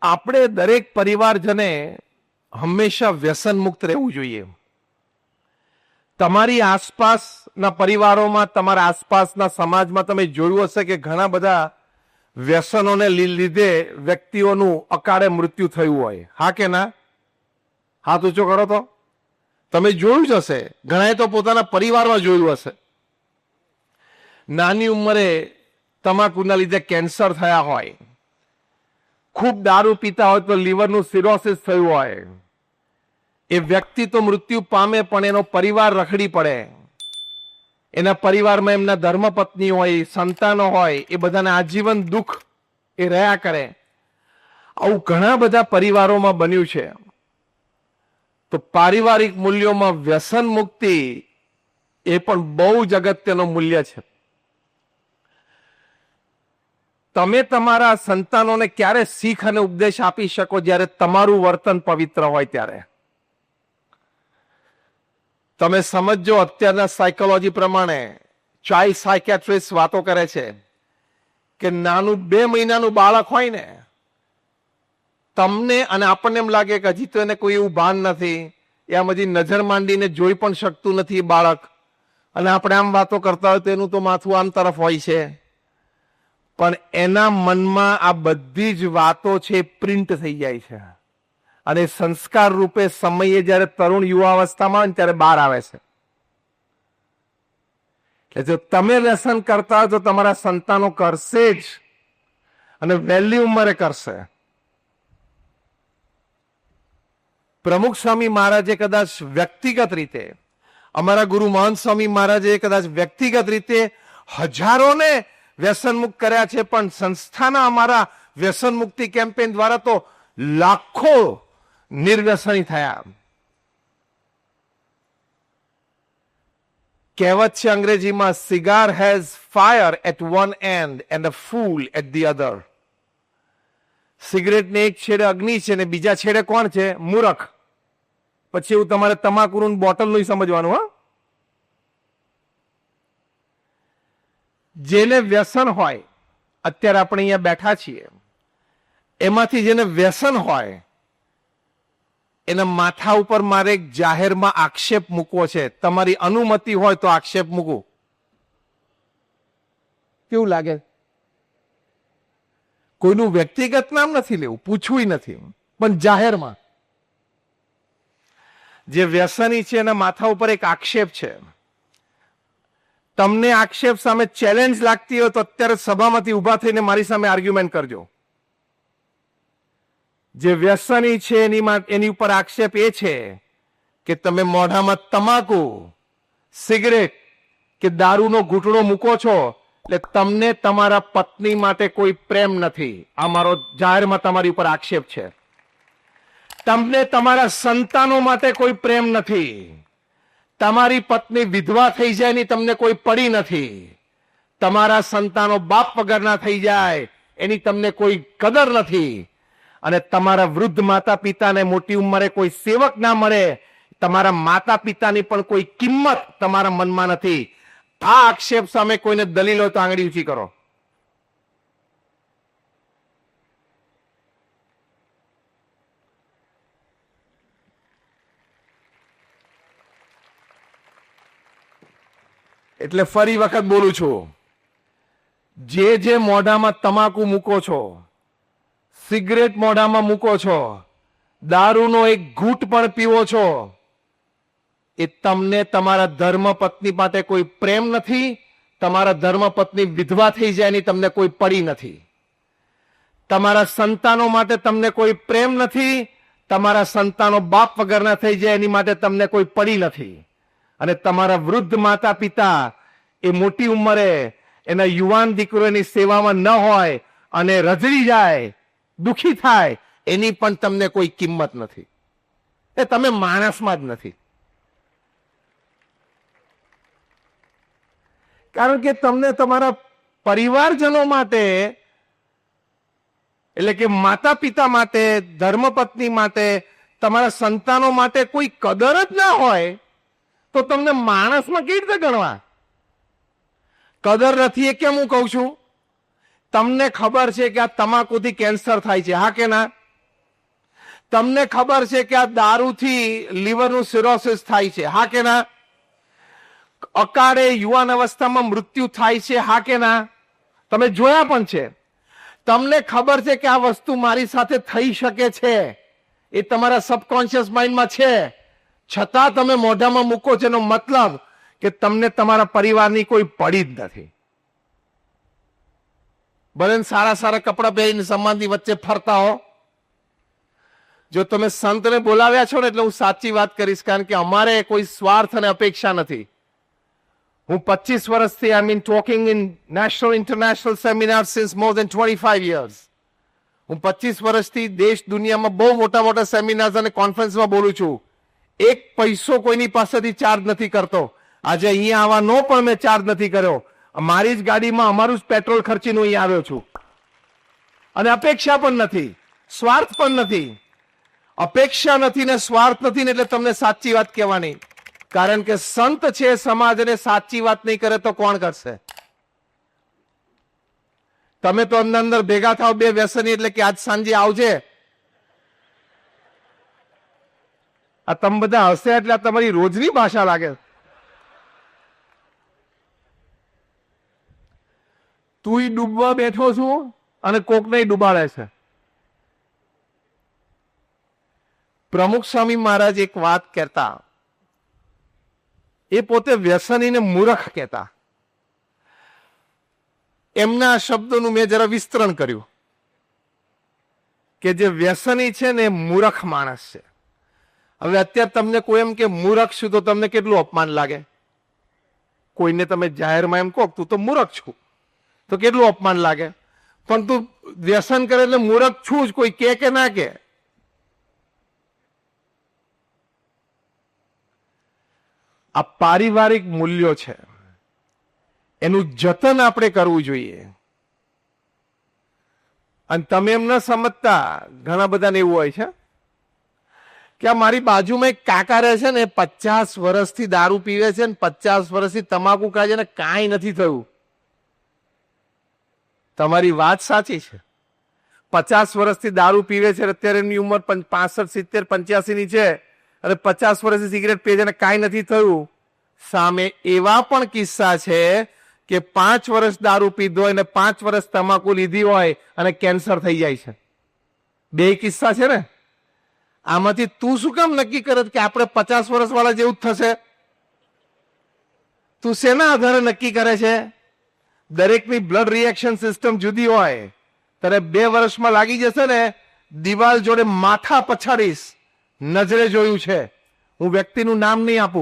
આપણે દરેક પરિવારજને હંમેશા વ્યસન મુક્ત રહેવું જોઈએ. તમારી આસપાસના પરિવારોમાં, તમારા આસપાસના સમાજમાં તમે જોયું હશે કે ઘણા બધા વ્યસનોને લીધે વ્યક્તિઓનું અકાળે મૃત્યુ થયું હોય. હા કે ના? હાથ ઊંચો કરો તો. તમે જોયું જ હશે, ઘણાએ તો પોતાના પરિવારમાં જોયું હશે. નાની ઉંમરે તમાકુના લીધે કેન્સર થયા હોય, ખૂબ દારૂ પીતા હોય તો લીવરનું સિરોસિસ થયું હોય. એ વ્યક્તિ તો મૃત્યુ પામે, પણ એનો પરિવાર રખડી પડે. એના પરિવારમાં એમના ધર્મપત્ની હોય, સંતાનો હોય, એ બધાને આજીવન દુઃખ એ રહ્યા કરે. આવું ઘણા બધા પરિવારોમાં બન્યું છે. તો પારિવારિક મૂલ્યોમાં વ્યસન મુક્તિ એ પણ બહુ જ અગત્યનું મૂલ્ય છે. તમે તમારા સંતાનોને ક્યારે શીખ અને ઉપદેશ આપી શકો? જ્યારે તમારું વર્તન પવિત્ર હોય ત્યારે. તમે સમજો, અત્યારના સાયકોલોજી પ્રમાણે ચાઇલ્ડ સાયકેટ્રિસ્ટ વાતો કરે છે કે નાનું 2 મહિનાનું બાળક હોય ને, તમને અને આપણને એમ લાગે કે હજી તો એને કોઈ એવું ભાન નથી, એ આમ હજી નજર માંડીને જોઈ પણ શકતું નથી બાળક, અને આપણે આમ વાતો કરતા હોય તો એનું તો માથું આમ તરફ હોય છે. પણ એના મનમાં આ બધી જ વાતો છે પ્રિન્ટ થઈ જાય છે, અને સંસ્કાર રૂપે સમયે જ્યારે તરુણ યુવાવસ્થામાં હોય ત્યારે બહાર આવે છે. એટલે જો તમે વ્યસન કરતા હોય તો તમારા સંતાનો કરશે જ, અને વહેલી ઉંમરે કરશે. પ્રમુખ સ્વામી મહારાજે કદાચ વ્યક્તિગત રીતે, અમારા ગુરુ મહંત સ્વામી મહારાજે કદાચ વ્યક્તિગત રીતે હજારોને વ્યસન મુક્ત કર્યા છે, પણ સંસ્થાના અમારા વ્યસન મુક્તિ કેમ્પેન દ્વારા તો લાખો નિર્વ્યસની થયા. કહેવત છે અંગ્રેજીમાં, cigar has fire at one end and a fool at the other. સિગરેટને એક છેડે અગ્નિ છે ને બીજા છેડે કોણ છે? મૂરખ. પછી એવું તમારે તમાકુનું બોટલનું સમજવાનું. હા, જેને વ્યસન હોય, અત્યારે આપણે અહીંયા બેઠા છીએ, એમાંથી જેને વ્યસન હોય એના માથા ઉપર મારે એક જાહેરમાં આક્ષેપ મૂકવો છે. તમારી અનુમતિ હોય તો આક્ષેપ મૂકું. કેવું લાગે? કોઈનું વ્યક્તિગત નામ નથી લેવું, પૂછવું નથી, પણ જાહેરમાં જે વ્યસની છે એના માથા ઉપર એક આક્ષેપ છે. તમને આક્ષેપ સામે ચેલેન્જ લાગતી હોય તો અત્યારે સભામાંથી ઉભા થઈને મારી સામે આર્ગ્યુમેન્ટ કરજો. જે વ્યસની છે એની ઉપર આક્ષેપ એ છે કે તમે મોઢામાં તમાકુ, સિગરેટ કે દારૂનો ઘૂંટડો મૂકો છો એટલે તમને તમારા પત્ની માટે કોઈ પ્રેમ નથી. આ મારો જાહેરમાં તમારી ઉપર આક્ષેપ છે. તમને તમારા સંતાનો માટે કોઈ પ્રેમ નથી. તમારી પત્ની વિધવા થઈ જાય ની તમને કોઈ પડી નથી. તમારા સંતાનો બાપ વગરના થઈ જાય એની તમને કોઈ કદર નથી. અને તમારા વૃદ્ધ માતા પિતાને મોટી ઉંમરે કોઈ સેવક ના મળે, તમારા માતા પિતાની પણ કોઈ કિંમત તમારા મનમાં નથી. આ આક્ષેપ સામે કોઈને દલીલો તો આંગળી ઊંચી કરો. એટલે ફરી વખત બોલું છું, જે મોઢામાં તમાકુ મૂકો છો, સિગરેટ મોઢામાં મૂકો છો, દારૂનો એક ઘૂંટ પણ પીવો છો, એ તમને તમારા ધર્મપત્ની માટે કોઈ પ્રેમ નથી. તમારા ધર્મપત્ની વિધવા થઈ જાય એની તમને કોઈ પડી નથી. તમારા સંતાનો માટે તમને કોઈ પ્રેમ નથી. તમારા સંતાનો બાપ વગરના થઈ જાય એની માટે તમને કોઈ પડી નથી. અને તમારા વૃદ્ધ માતા પિતા એ મોટી ઉંમરે એના યુવાન દીકરો એની સેવામાં ન હોય અને રજડી જાય, દુખી થાય, એની પણ તમને કોઈ કિંમત નથી. એ તમે માણસમાં જ નથી. કારણ કે તમને તમારા પરિવારજનો માટે, એટલે કે માતા પિતા માટે, ધર્મપત્ની માટે, તમારા સંતાનો માટે કોઈ કદર જ ના હોય તો તમને માણસમાં કેવી રીતે ગણવા? કદર નથી એ કેમ હું કહું છું? તમને ખબર છે કે આ તમાકુથી કેન્સર થાય છે, હા કે ના? તમને ખબર છે કે આ દારૂથી લીવરનું સિરોસિસ થાય છે, હા કે ના? અકાળે યુવાન અવસ્થામાં મૃત્યુ થાય છે, હા કે ના? તમે જોયા પણ છે. તમને ખબર છે કે આ વસ્તુ મારી સાથે થઈ શકે છે, એ તમારા સબકોન્શિયસ માઇન્ડમાં છે, છતાં તમે મોઢામાં મૂકો છો. એનો મતલબ કે તમને તમારા પરિવારની કોઈ પડી જ નથી. ભલે સારા સારા કપડા પહેરીને સમાજની વચ્ચે ફરતા હો. જો તમે સંતને બોલાવ્યા છો ને, એટલે હું સાચી વાત કરીશ, કારણ કે અમારે કોઈ સ્વાર્થ અને અપેક્ષા નથી. હું 25 વર્ષથી I mean talking in national international seminar since more than 25 years. હું 25 વર્ષથી દેશ દુનિયામાં બહુ મોટા મોટા સેમિનાર્સ અને કોન્ફરન્સમાં બોલું છું. એક પૈસો કોઈની પાસેથી ચાર્જ નથી કરતો. આજે અહીંયા આવવાનો પણ મેં ચાર્જ નથી કર્યો. મારી જ ગાડીમાં અમારું જ પેટ્રોલ ખર્ચીને અહીંયા આવ્યો છું. અને અપેક્ષા પણ નથી, સ્વાર્થ પણ નથી. અપેક્ષા નથી ને સ્વાર્થ નથી ને એટલે તમને સાચી વાત કહેવાની. કારણ કે સંત છે સમાજને સાચી વાત નહીં કરે તો કોણ કરશે? તમે તો અંદર અંદર ભેગા થાવ બે વ્યસની, એટલે કે આજ સાંજે આવજે. આ તમે બધા હશે એટલે આ તમારી રોજની ભાષા લાગે. તું ડૂબવા બેઠો છું અને કોકને ડૂબાડે છે. પ્રમુખ સ્વામી મહારાજ એક વાત કહેતા, એ પોતે વ્યસનીને મૂર્ખ કહેતા. એમના શબ્દોનું મેં જરા વિસ્તરણ કર્યું કે જે વ્યસની છે ને એ મૂર્ખ માણસ છે. હવે અત્યારે તમને કોઈ એમ કે મૂર્ખ છું તો તમને કેટલું અપમાન લાગે? કોઈને તમે જાહેરમાં એમ કહો તું તો મૂર્ખ છું તો કેટલું અપમાન લાગે? પણ તું વ્યસન કરે એટલે મૂર્ખ છું જ કોઈ કે ના કે? આ પારિવારિક મૂલ્યો છે, એનું જતન આપણે કરવું જોઈએ. અને તમે એમ ન સમજતા, ઘણા બધાને એવું હોય છે કે આ મારી બાજુમાં એક કાકા રહે છે ને, 50 વર્ષથી દારૂ પીવે છે ને 50 વર્ષથી તમાકુ ખાય છે ને કાંઈ નથી થયું. તમારી વાત સાચી છે. 50 વર્ષથી દારૂ પીવે છે, અત્યારે એની ઉંમર 65, 70, 85 ની છે, અને 50 વર્ષથી સિગરેટ પીએ છે ને કાંઈ નથી થયું. સામે એવા પણ કિસ્સા છે કે 5 વર્ષ દારૂ પીધો હોય અને 5 વર્ષ તમાકુ લીધી હોય અને કેન્સર થઈ જાય છે. બે કિસ્સા છે ને. આમાંથી તું શું કામ નક્કી કરે કે આપણે 50 વર્ષ વાળા જેવું જ થશે? તું શેના આધારે નક્કી કરે છે? દરેકની બ્લડ રિએક્શન સિસ્ટમ જુદી હોય. તારે 2 વર્ષમાં લાગી જશે ને, દિવાલ જોડે માથા પછાડીશ. નજરે જોયું છે. હું વ્યક્તિનું નામ નહીં આપું.